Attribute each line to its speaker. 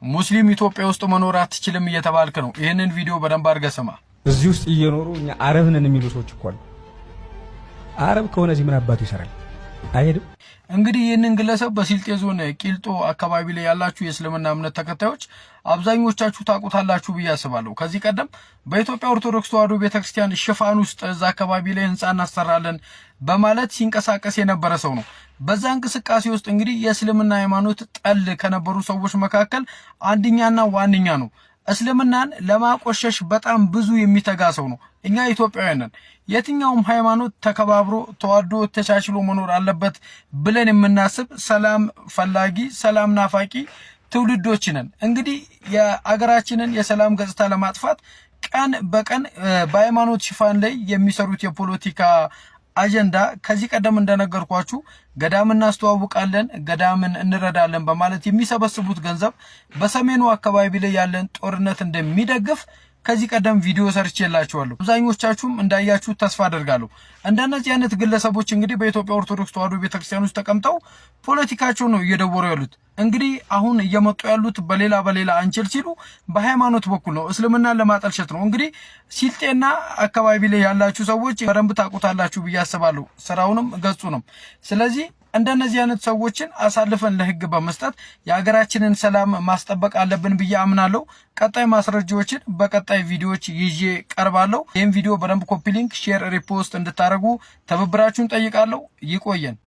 Speaker 1: ሙስሊም ኢትዮጵያ ውስጥ መኖር አትችልም እየተባልክ ነው። ይሄንን ቪዲዮ በደንብ አድርገህ ስማ።
Speaker 2: እዚህ ውስጥ እየኖሩ እኛ አረብ ነን የሚሉ ሰዎች እኮ አሉ። አረብ ከሆነ እዚህ ምን አባቱ ይሰራል? አይሄድም።
Speaker 1: እንግዲህ ይህንን ግለሰብ በስልጤ ዞን ቂልጦ አካባቢ ላይ ያላችሁ የእስልምና እምነት ተከታዮች አብዛኞቻችሁ ታውቁታላችሁ ብዬ አስባለሁ። ከዚህ ቀደም በኢትዮጵያ ኦርቶዶክስ ተዋሕዶ ቤተክርስቲያን ሽፋን ውስጥ እዛ አካባቢ ላይ ህንጻ እናሰራለን በማለት ሲንቀሳቀስ የነበረ ሰው ነው። በዛ እንቅስቃሴ ውስጥ እንግዲህ የእስልምና ሃይማኖት ጠል ከነበሩ ሰዎች መካከል አንደኛና ዋነኛ ነው። እስልምናን ለማቆሸሽ በጣም ብዙ የሚተጋ ሰው ነው። እኛ ኢትዮጵያውያን ነን። የትኛውም ሃይማኖት ተከባብሮ ተዋዶ ተቻችሎ መኖር አለበት ብለን የምናስብ ሰላም ፈላጊ ሰላም ናፋቂ ትውልዶች ነን። እንግዲህ የአገራችንን የሰላም ገጽታ ለማጥፋት ቀን በቀን በሃይማኖት ሽፋን ላይ የሚሰሩት የፖለቲካ አጀንዳ ከዚህ ቀደም እንደነገርኳችሁ ገዳም እናስተዋውቃለን፣ ገዳምን እንረዳለን በማለት የሚሰበስቡት ገንዘብ በሰሜኑ አካባቢ ላይ ያለን ጦርነት እንደሚደግፍ ከዚህ ቀደም ቪዲዮ ሰርቼላችኋለሁ። አብዛኞቻችሁም እንዳያችሁ ተስፋ አደርጋለሁ። እንደነዚህ አይነት ግለሰቦች እንግዲህ በኢትዮጵያ ኦርቶዶክስ ተዋሕዶ ቤተክርስቲያን ውስጥ ተቀምጠው ፖለቲካቸው ነው እየደወሩ ያሉት። እንግዲህ አሁን እየመጡ ያሉት በሌላ አንችል ሲሉ በሃይማኖት በኩል ነው፣ እስልምናን ለማጠልሸት ነው። እንግዲህ ሲልጤና አካባቢ ላይ ያላችሁ ሰዎች በደንብ ታውቁታላችሁ ብዬ አስባለሁ፣ ስራውንም ገጹንም። ስለዚህ እንደነዚህ አይነት ሰዎችን አሳልፈን ለህግ በመስጠት የሀገራችንን ሰላም ማስጠበቅ አለብን ብዬ አምናለሁ። ቀጣይ ማስረጃዎችን በቀጣይ ቪዲዮዎች ይዤ ቀርባለሁ። ይህን ቪዲዮ በደንብ ኮፒ ሊንክ፣ ሼር፣ ሪፖስት እንድታደርጉ ትብብራችሁን ጠይቃለሁ። ይቆየን።